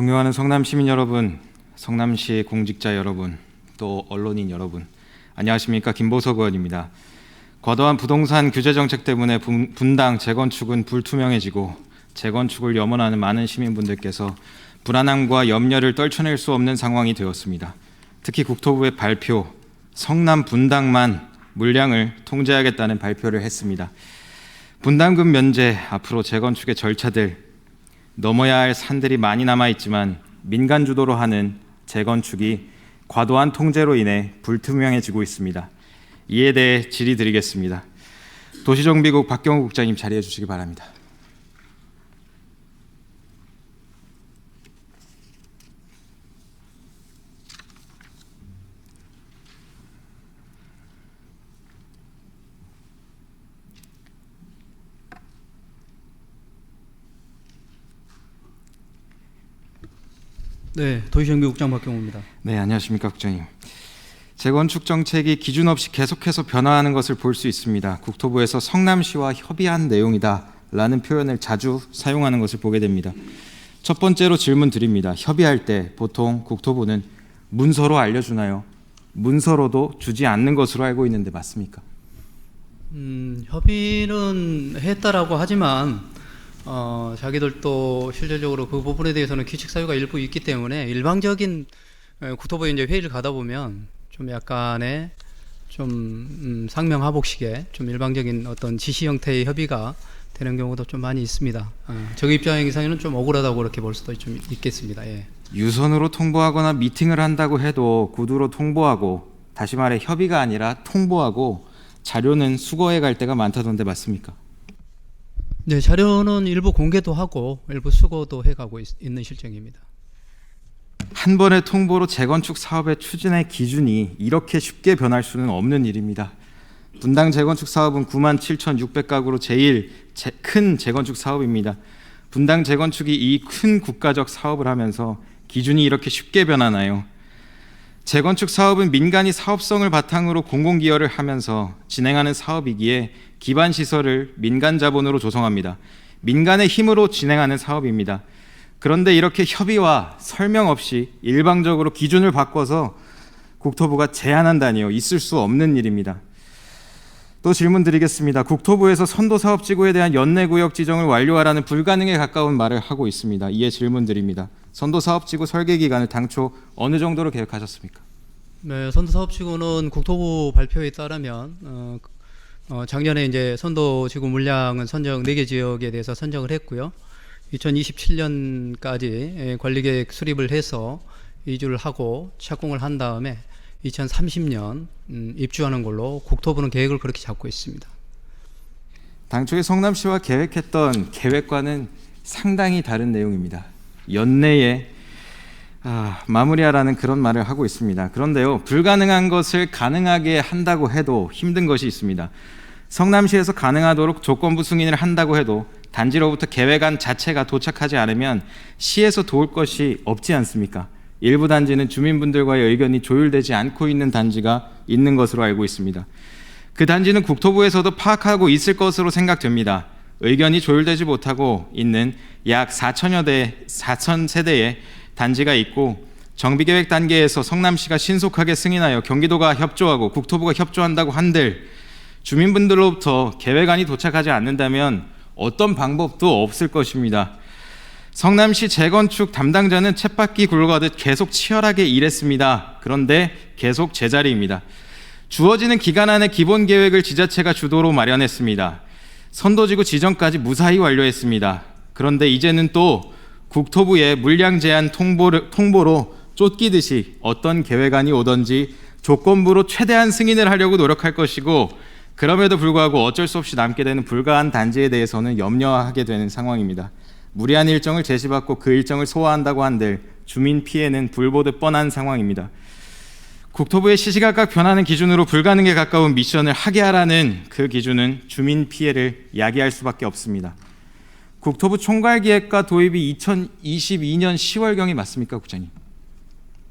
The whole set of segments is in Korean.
존경하는 성남 시민 여러분, 성남시 공직자 여러분, 또 언론인 여러분, 안녕하십니까? 김보석 의원입니다. 과도한 부동산 규제 정책 때문에 분당 재건축은 불투명해지고 재건축을 염원하는 많은 시민분들께서 불안함과 염려를 떨쳐낼 수 없는 상황이 되었습니다. 특히 국토부의 발표, 성남 분당만 물량을 통제하겠다는 발표를 했습니다. 분담금 면제, 앞으로 재건축의 절차들, 넘어야 할 산들이 많이 남아있지만 민간 주도로 하는 재건축이 과도한 통제로 인해 불투명해지고 있습니다. 이에 대해 질의드리겠습니다. 도시정비국 박경우 국장님 자리해 주시기 바랍니다. 네, 도시정비국장 박경우입니다. 네, 안녕하십니까 국장님. 재건축 정책이 기준 없이 계속해서 변화하는 것을 볼 수 있습니다. 국토부에서 성남시와 협의한 내용이다라는 표현을 자주 사용하는 것을 보게 됩니다. 첫 번째로 질문 드립니다. 협의할 때 보통 국토부는 문서로 알려주나요? 문서로도 주지 않는 것으로 알고 있는데 맞습니까? 협의는 했다라고 하지만 자기들도 실질적으로 그 부분에 대해서는 규칙 사유가 일부 있기 때문에 일방적인 국토부에 이제 회의를 가다 보면 좀 약간의 좀 상명하복식의 좀 일방적인 어떤 지시 형태의 협의가 되는 경우도 좀 많이 있습니다. 저희 입장에서는 좀 억울하다고 그렇게 볼 수도 좀 있겠습니다. 예. 유선으로 통보하거나 미팅을 한다고 해도 구두로 통보하고, 다시 말해 협의가 아니라 통보하고 자료는 수거해 갈 때가 많다던데 맞습니까? 네, 자료는 일부 공개도 하고 일부 수거도 해가고 있는 실정입니다. 한 번의 통보로 재건축 사업의 추진의 기준이 이렇게 쉽게 변할 수는 없는 일입니다. 분당 재건축 사업은 97,600가구로 제일 큰 재건축 사업입니다. 분당 재건축이 이 큰 국가적 사업을 하면서 기준이 이렇게 쉽게 변하나요? 재건축 사업은 민간이 사업성을 바탕으로 공공기여를 하면서 진행하는 사업이기에 기반 시설을 민간 자본으로 조성합니다. 민간의 힘으로 진행하는 사업입니다. 그런데 이렇게 협의와 설명 없이 일방적으로 기준을 바꿔서 국토부가 제한한다니요. 있을 수 없는 일입니다. 또 질문 드리겠습니다. 국토부에서 선도사업지구에 대한 연내구역 지정을 완료하라는 불가능에 가까운 말을 하고 있습니다. 이에 질문 드립니다. 선도사업지구 설계 기간을 당초 어느 정도로 계획하셨습니까? 네, 선도사업지구는 국토부 발표에 따르면 작년에 이제 선도지구 물량은 선정 4개 지역에 대해서 선정을 했고요. 2027년까지 관리계획 수립을 해서 이주를 하고 착공을 한 다음에 2030년 입주하는 걸로 국토부는 계획을 그렇게 잡고 있습니다. 당초에 성남시와 계획했던 계획과는 상당히 다른 내용입니다. 연내에 마무리하라는 그런 말을 하고 있습니다. 그런데요, 불가능한 것을 가능하게 한다고 해도 힘든 것이 있습니다. 성남시에서 가능하도록 조건부 승인을 한다고 해도 단지로부터 계획안 자체가 도착하지 않으면 시에서 도울 것이 없지 않습니까? 일부 단지는 주민분들과의 의견이 조율되지 않고 있는 단지가 있는 것으로 알고 있습니다. 그 단지는 국토부에서도 파악하고 있을 것으로 생각됩니다. 의견이 조율되지 못하고 있는 약 4천 세대의 단지가 있고, 정비계획 단계에서 성남시가 신속하게 승인하여 경기도가 협조하고 국토부가 협조한다고 한들 주민분들로부터 계획안이 도착하지 않는다면 어떤 방법도 없을 것입니다. 성남시 재건축 담당자는 쳇바퀴 굴러가듯 계속 치열하게 일했습니다. 그런데 계속 제자리입니다. 주어지는 기간 안에 기본 계획을 지자체가 주도로 마련했습니다. 선도지구 지정까지 무사히 완료했습니다. 그런데 이제는 또 국토부의 물량 제한 통보로 쫓기듯이 어떤 계획안이 오든지 조건부로 최대한 승인을 하려고 노력할 것이고, 그럼에도 불구하고 어쩔 수 없이 남게 되는 불가한 단지에 대해서는 염려하게 되는 상황입니다. 무리한 일정을 제시받고 그 일정을 소화한다고 한들 주민 피해는 불보듯 뻔한 상황입니다. 국토부의 시시각각 변하는 기준으로 불가능에 가까운 미션을 하게 하라는 그 기준은 주민 피해를 야기할 수밖에 없습니다. 국토부 총괄기획과 도입이 2022년 10월경이 맞습니까, 국장님?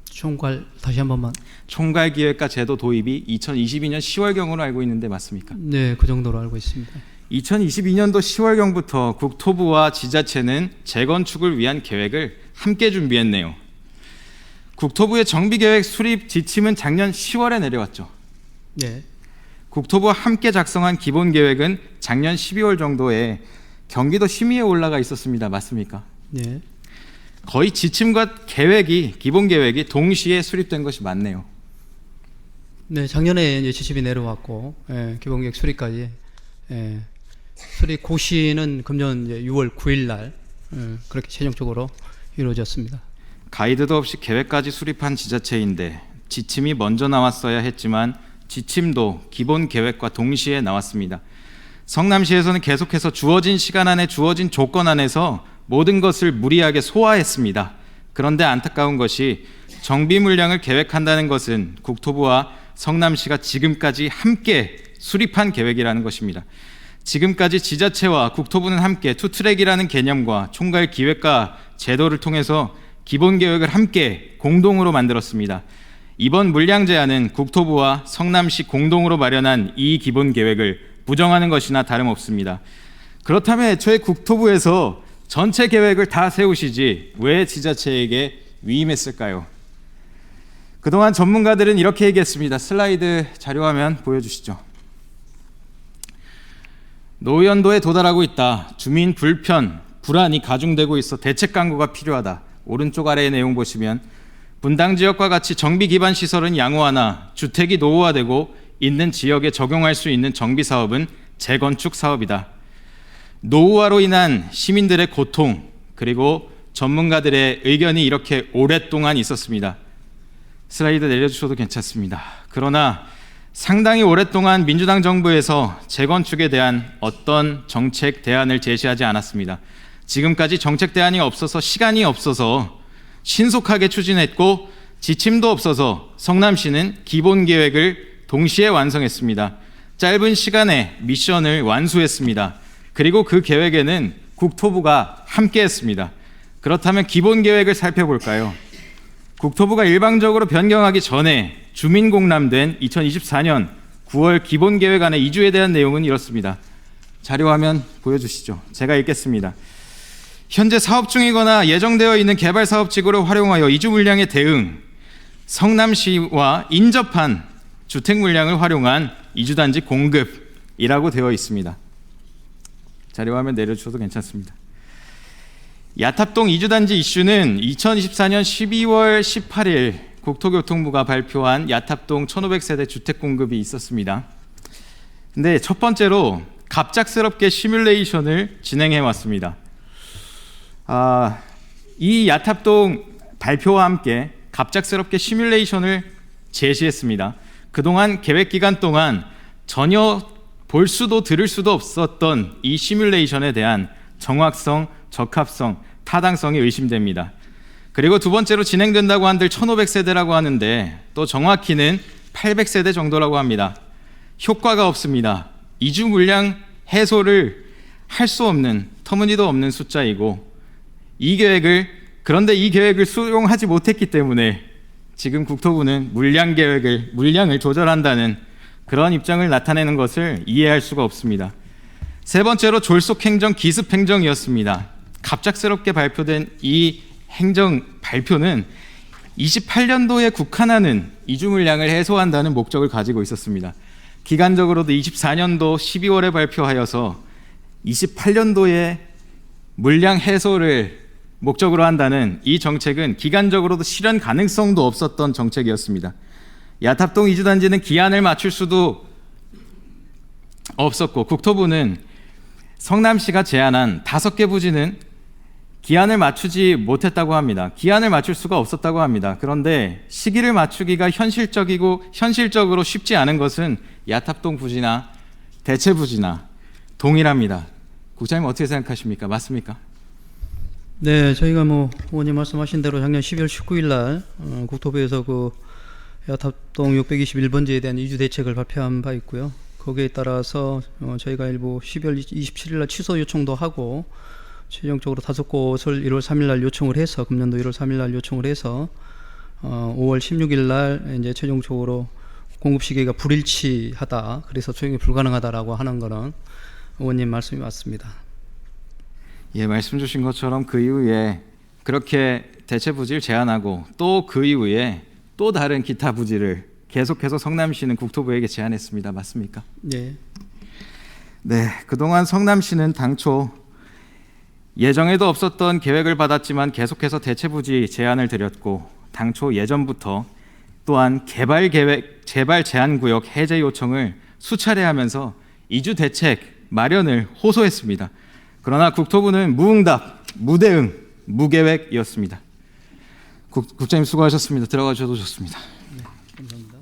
총괄 다시 한 번만. 총괄기획과 제도 도입이 2022년 10월경으로 알고 있는데 맞습니까? 네, 그 정도로 알고 있습니다. 2022년도 10월경부터 국토부와 지자체는 재건축을 위한 계획을 함께 준비했네요. 국토부의 정비계획 수립 지침은 작년 10월에 내려왔죠. 네. 국토부와 함께 작성한 기본계획은 작년 12월 정도에 경기도 심의에 올라가 있었습니다. 맞습니까? 네. 거의 지침과 계획이, 기본계획이 동시에 수립된 것이 맞네요. 네, 작년에 이제 지침이 내려왔고, 기본계획 수립까지, 수립 고시는 금년 이제 6월 9일 날, 그렇게 최종적으로 이루어졌습니다. 가이드도 없이 계획까지 수립한 지자체인데 지침이 먼저 나왔어야 했지만 지침도 기본 계획과 동시에 나왔습니다. 성남시에서는 계속해서 주어진 시간 안에 주어진 조건 안에서 모든 것을 무리하게 소화했습니다. 그런데 안타까운 것이 정비 물량을 계획한다는 것은 국토부와 성남시가 지금까지 함께 수립한 계획이라는 것입니다. 지금까지 지자체와 국토부는 함께 투트랙이라는 개념과 총괄 기획과 제도를 통해서 기본 계획을 함께 공동으로 만들었습니다. 이번 물량 제한은 국토부와 성남시 공동으로 마련한 이 기본 계획을 부정하는 것이나 다름없습니다. 그렇다면 애초에 국토부에서 전체 계획을 다 세우시지 왜 지자체에게 위임했을까요? 그동안 전문가들은 이렇게 얘기했습니다. 슬라이드 자료화면 보여주시죠. 노연도에 도달하고 있다. 주민 불편, 불안이 가중되고 있어 대책 강구가 필요하다. 오른쪽 아래의 내용 보시면 분당 지역과 같이 정비 기반 시설은 양호하나 주택이 노후화되고 있는 지역에 적용할 수 있는 정비 사업은 재건축 사업이다. 노후화로 인한 시민들의 고통 그리고 전문가들의 의견이 이렇게 오랫동안 있었습니다. 슬라이드 내려주셔도 괜찮습니다. 그러나 상당히 오랫동안 민주당 정부에서 재건축에 대한 어떤 정책 대안을 제시하지 않았습니다. 지금까지 정책 대안이 없어서 시간이 없어서 신속하게 추진했고 지침도 없어서 성남시는 기본 계획을 동시에 완성했습니다. 짧은 시간에 미션을 완수했습니다. 그리고 그 계획에는 국토부가 함께했습니다. 그렇다면 기본 계획을 살펴볼까요? 국토부가 일방적으로 변경하기 전에 주민 공람된 2024년 9월 기본 계획안의 이주에 대한 내용은 이렇습니다. 자료 화면 보여주시죠. 제가 읽겠습니다. 현재 사업 중이거나 예정되어 있는 개발 사업 지구를 활용하여 이주 물량의 대응, 성남시와 인접한 주택 물량을 활용한 이주단지 공급이라고 되어 있습니다. 자료 화면 내려주셔도 괜찮습니다. 야탑동 이주단지 이슈는 2024년 12월 18일 국토교통부가 발표한 야탑동 1,500세대 주택 공급이 있었습니다. 근데 첫 번째로 갑작스럽게 시뮬레이션을 진행해 왔습니다. 이 야탑동 발표와 함께 갑작스럽게 시뮬레이션을 제시했습니다. 그동안 계획 기간 동안 전혀 볼 수도 들을 수도 없었던 이 시뮬레이션에 대한 정확성, 적합성, 타당성이 의심됩니다. 그리고 두 번째로 진행된다고 한들 1,500세대라고 하는데 또 정확히는 800세대 정도라고 합니다. 효과가 없습니다. 이주 물량 해소를 할 수 없는 터무니도 없는 숫자이고 그런데 이 계획을 수용하지 못했기 때문에 지금 국토부는 물량을 조절한다는 그런 입장을 나타내는 것을 이해할 수가 없습니다. 세 번째로 졸속행정, 기습행정이었습니다. 갑작스럽게 발표된 이 행정 발표는 28년도에 국한하는 이주 물량을 해소한다는 목적을 가지고 있었습니다. 기간적으로도 24년도 12월에 발표하여서 28년도에 물량 해소를 목적으로 한다는 이 정책은 기간적으로도 실현 가능성도 없었던 정책이었습니다. 야탑동 이주단지는 기한을 맞출 수도 없었고 국토부는 성남시가 제안한 5개 부지는 기한을 맞추지 못했다고 합니다. 기한을 맞출 수가 없었다고 합니다. 그런데 시기를 맞추기가 현실적으로 쉽지 않은 것은 야탑동 부지나 대체 부지나 동일합니다. 국장님 어떻게 생각하십니까? 맞습니까? 네, 저희가 의원님 말씀하신 대로 작년 12월 19일 날 국토부에서 그 야탑동 621번지에 대한 이주 대책을 발표한 바 있고요. 거기에 따라서 저희가 일부 12월 27일 날 취소 요청도 하고 최종적으로 5곳을 1월 3일 날 요청을 해서 금년도 1월 3일 날 요청을 해서 5월 16일 날 이제 최종적으로 공급 시기가 불일치하다. 그래서 수용이 불가능하다라고 하는 거는 의원님 말씀이 맞습니다. 예, 말씀 주신 것처럼 그 이후에 그렇게 대체 부지를 제안하고 또 그 이후에 또 다른 기타 부지를 계속해서 성남시는 국토부에게 제안했습니다. 맞습니까? 예. 네, 그동안 성남시는 당초 예정에도 없었던 계획을 받았지만 계속해서 대체 부지 제안을 드렸고 당초 예전부터 또한 개발 계획, 재발 제한 구역 해제 요청을 수차례 하면서 이주 대책 마련을 호소했습니다. 그러나 국토부는 무응답, 무대응, 무계획이었습니다. 국장님 수고하셨습니다. 들어가 주셔도 좋습니다. 네, 감사합니다.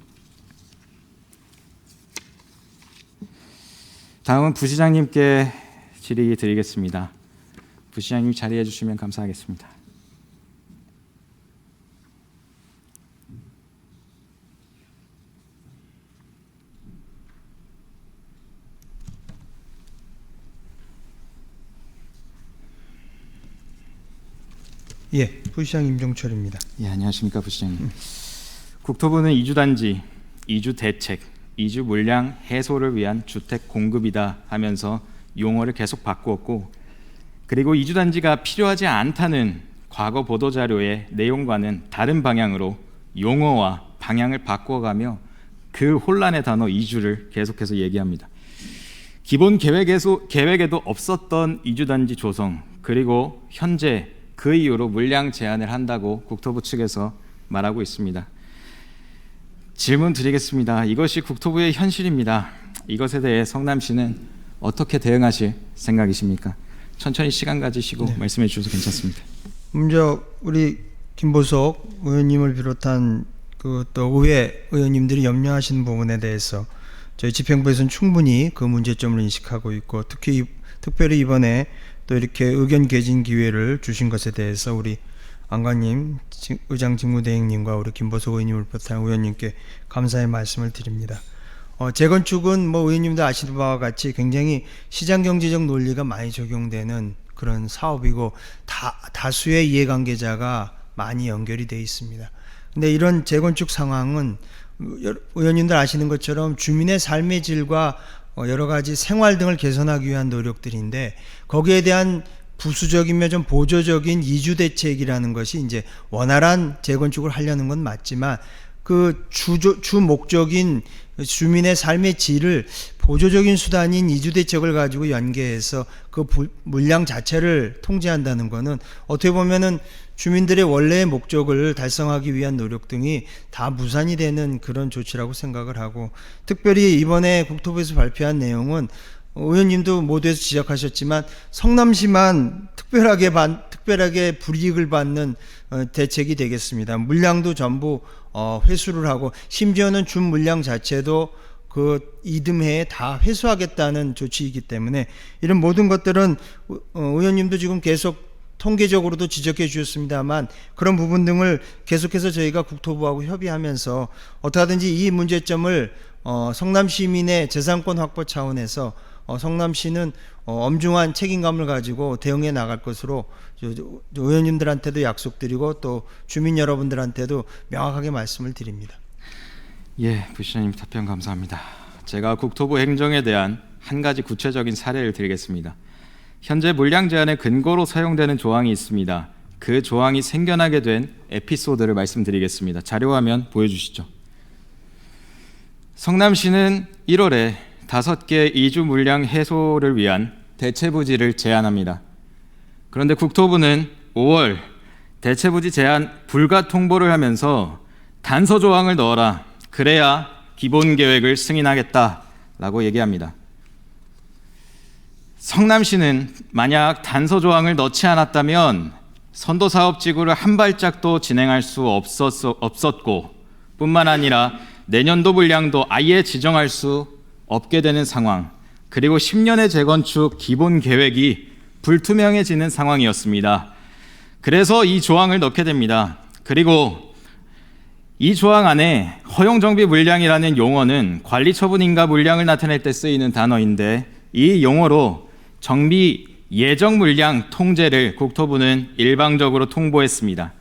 다음은 부시장님께 질의 드리겠습니다. 부시장님 자리해 주시면 감사하겠습니다. 예, 부시장 임종철입니다. 예, 안녕하십니까 부시장님. 국토부는 이주단지, 이주 대책, 이주 물량 해소를 위한 주택 공급이다 하면서 용어를 계속 바꾸었고, 그리고 이주단지가 필요하지 않다는 과거 보도자료의 내용과는 다른 방향으로 용어와 방향을 바꿔가며 그 혼란의 단어 이주를 계속해서 얘기합니다. 기본 계획에도 없었던 이주단지 조성, 그리고 현재 그 이후로 물량 제한을 한다고 국토부 측에서 말하고 있습니다. 질문 드리겠습니다. 이것이 국토부의 현실입니다. 이것에 대해 성남시는 어떻게 대응하실 생각이십니까? 천천히 시간 가지시고 네. 말씀해 주셔서 괜찮습니다. 먼저 우리 김보석 의원님을 비롯한 그 또 의회 의원님들이 염려하시는 부분에 대해서 저희 집행부에서는 충분히 그 문제점을 인식하고 있고 특별히 이번에 또 이렇게 의견 개진 기회를 주신 것에 대해서 우리 안관님, 의장 직무대행님과 우리 김보석 의원님을 비롯한 의원님께 감사의 말씀을 드립니다. 재건축은 뭐 의원님도 아시는 바와 같이 굉장히 시장경제적 논리가 많이 적용되는 그런 사업이고 다수의 이해관계자가 많이 연결이 되어 있습니다. 근데 이런 재건축 상황은 의원님들 아시는 것처럼 주민의 삶의 질과 여러 가지 생활 등을 개선하기 위한 노력들인데 거기에 대한 부수적이며 좀 보조적인 이주 대책이라는 것이 이제 원활한 재건축을 하려는 건 맞지만 그 주 목적인 주민의 삶의 질을 보조적인 수단인 이주 대책을 가지고 연계해서 그 물량 자체를 통제한다는 것은 어떻게 보면은 주민들의 원래의 목적을 달성하기 위한 노력 등이 다 무산이 되는 그런 조치라고 생각을 하고, 특별히 이번에 국토부에서 발표한 내용은 의원님도 모두에서 지적하셨지만 성남시만 특별하게 불이익을 받는 대책이 되겠습니다. 물량도 전부 회수를 하고 심지어는 준 물량 자체도 그 이듬해에 다 회수하겠다는 조치이기 때문에 이런 모든 것들은 의원님도 지금 계속 통계적으로도 지적해 주셨습니다만 그런 부분 등을 계속해서 저희가 국토부하고 협의하면서 어떻게 하든지 이 문제점을 성남 시민의 재산권 확보 차원에서 성남시는 엄중한 책임감을 가지고 대응해 나갈 것으로 의원님들한테도 약속드리고 또 주민 여러분들한테도 명확하게 말씀을 드립니다. 예, 부시장님 답변 감사합니다. 제가 국토부 행정에 대한 한 가지 구체적인 사례를 드리겠습니다. 현재 물량 제한의 근거로 사용되는 조항이 있습니다. 그 조항이 생겨나게 된 에피소드를 말씀드리겠습니다. 자료화면 보여주시죠. 성남시는 1월에 5개 이주 물량 해소를 위한 대체부지를 제안합니다. 그런데 국토부는 5월 대체부지 제안 불가 통보를 하면서 단서 조항을 넣어라. 그래야 기본 계획을 승인하겠다라고 얘기합니다. 성남시는 만약 단서 조항을 넣지 않았다면 선도사업지구를 한 발짝도 진행할 수 없었고 뿐만 아니라 내년도 물량도 아예 지정할 수 없게 되는 상황, 그리고 10년의 재건축 기본 계획이 불투명해지는 상황이었습니다. 그래서 이 조항을 넣게 됩니다. 그리고 이 조항 안에 허용정비 물량이라는 용어는 관리처분인가 물량을 나타낼 때 쓰이는 단어인데 이 용어로 정비 예정 물량 통제를 국토부는 일방적으로 통보했습니다.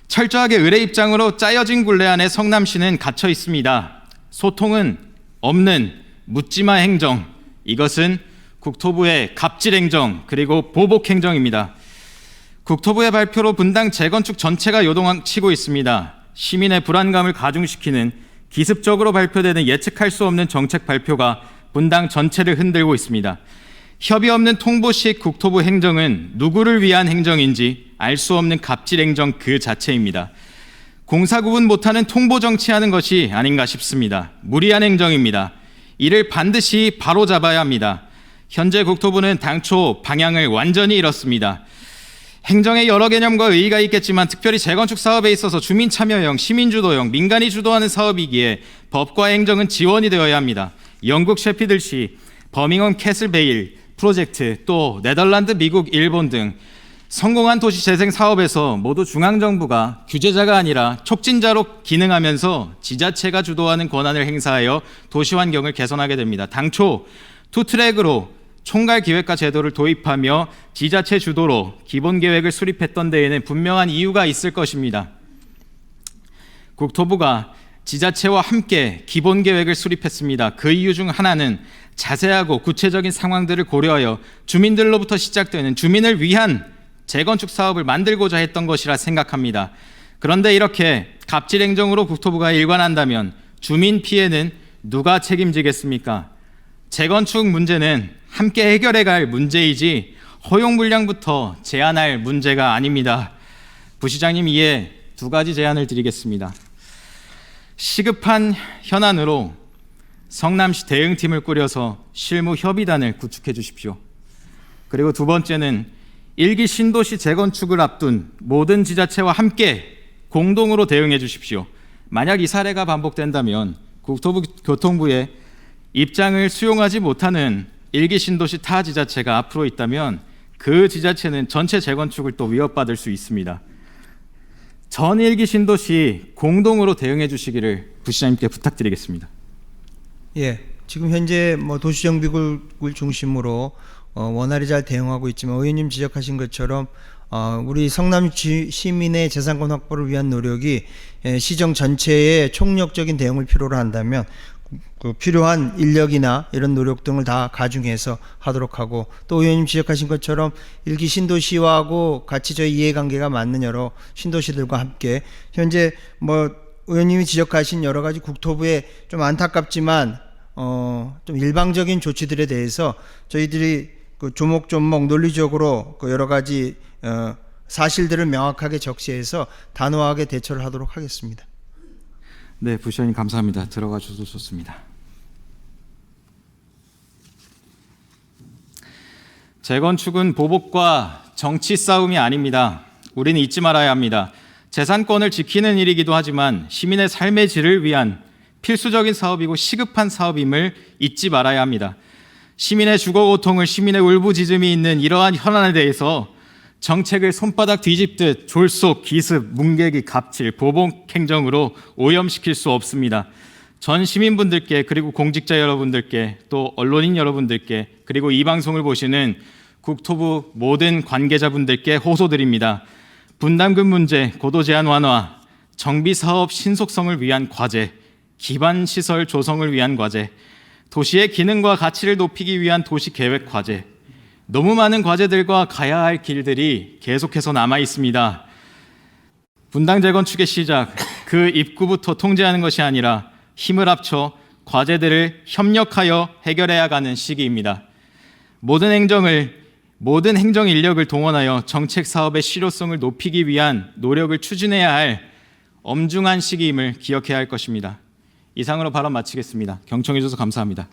철저하게 의뢰 입장으로 짜여진 굴레 안에 성남시는 갇혀 있습니다. 소통은 없는 묻지마 행정, 이것은 국토부의 갑질행정 그리고 보복행정입니다. 국토부의 발표로 분당 재건축 전체가 요동치고 있습니다. 시민의 불안감을 가중시키는 기습적으로 발표되는 예측할 수 없는 정책 발표가 분당 전체를 흔들고 있습니다. 협의 없는 통보식 국토부 행정은 누구를 위한 행정인지 알 수 없는 갑질행정 그 자체입니다. 공사 구분 못하는 통보 정치하는 것이 아닌가 싶습니다. 무리한 행정입니다. 이를 반드시 바로잡아야 합니다. 현재 국토부는 당초 방향을 완전히 잃었습니다. 행정의 여러 개념과 의의가 있겠지만 특별히 재건축 사업에 있어서 주민 참여형, 시민 주도형, 민간이 주도하는 사업이기에 법과 행정은 지원이 되어야 합니다. 영국 셰피들시, 버밍엄 캐슬 베일 프로젝트, 또 네덜란드, 미국, 일본 등 성공한 도시 재생 사업에서 모두 중앙정부가 규제자가 아니라 촉진자로 기능하면서 지자체가 주도하는 권한을 행사하여 도시 환경을 개선하게 됩니다. 당초 투트랙으로 총괄 기획과 제도를 도입하며 지자체 주도로 기본 계획을 수립했던 데에는 분명한 이유가 있을 것입니다. 국토부가 지자체와 함께 기본 계획을 수립했습니다. 그 이유 중 하나는 자세하고 구체적인 상황들을 고려하여 주민들로부터 시작되는 주민을 위한 재건축 사업을 만들고자 했던 것이라 생각합니다. 그런데 이렇게 갑질 행정으로 국토부가 일관한다면 주민 피해는 누가 책임지겠습니까? 재건축 문제는 함께 해결해 갈 문제이지 허용 물량부터 제한할 문제가 아닙니다. 부시장님, 이에 두 가지 제안을 드리겠습니다. 시급한 현안으로 성남시 대응팀을 꾸려서 실무 협의단을 구축해 주십시오. 그리고 두 번째는 1기 신도시 재건축을 앞둔 모든 지자체와 함께 공동으로 대응해 주십시오. 만약 이 사례가 반복된다면 국토부 교통부의 입장을 수용하지 못하는 1기 신도시 타 지자체가 앞으로 있다면 그 지자체는 전체 재건축을 또 위협받을 수 있습니다. 전 1기 신도시 공동으로 대응해 주시기를 부시장님께 부탁드리겠습니다. 예, 지금 현재 도시정비국을 중심으로 원활히 잘 대응하고 있지만 의원님 지적하신 것처럼 우리 성남 시민의 재산권 확보를 위한 노력이 시정 전체의 총력적인 대응을 필요로 한다면 그 필요한 인력이나 이런 노력 등을 다 가중해서 하도록 하고, 또 의원님 지적하신 것처럼 일기 신도시와하고 같이 저희 이해관계가 맞는 여러 신도시들과 함께 현재 의원님이 지적하신 여러 가지 국토부의 좀 안타깝지만 좀 일방적인 조치들에 대해서 저희들이 그 조목조목 논리적으로 그 여러 가지 사실들을 명확하게 적시해서 단호하게 대처를 하도록 하겠습니다. 네, 부시장님 감사합니다. 들어가 주셔서 좋습니다. 재건축은 보복과 정치 싸움이 아닙니다. 우리는 잊지 말아야 합니다. 재산권을 지키는 일이기도 하지만 시민의 삶의 질을 위한 필수적인 사업이고 시급한 사업임을 잊지 말아야 합니다. 시민의 주거 고통을, 시민의 울부짖음이 있는 이러한 현안에 대해서 정책을 손바닥 뒤집듯 졸속, 기습, 문개기, 갑질, 보복 행정으로 오염시킬 수 없습니다. 전 시민분들께, 그리고 공직자 여러분들께, 또 언론인 여러분들께, 그리고 이 방송을 보시는 국토부 모든 관계자분들께 호소드립니다. 분담금 문제, 고도 제한 완화, 정비 사업 신속성을 위한 과제, 기반 시설 조성을 위한 과제, 도시의 기능과 가치를 높이기 위한 도시 계획 과제, 너무 많은 과제들과 가야 할 길들이 계속해서 남아 있습니다. 분당 재건축의 시작, 그 입구부터 통제하는 것이 아니라 힘을 합쳐 과제들을 협력하여 해결해야 가는 시기입니다. 모든 행정 인력을 동원하여 정책 사업의 실효성을 높이기 위한 노력을 추진해야 할 엄중한 시기임을 기억해야 할 것입니다. 이상으로 발언 마치겠습니다. 경청해 주셔서 감사합니다.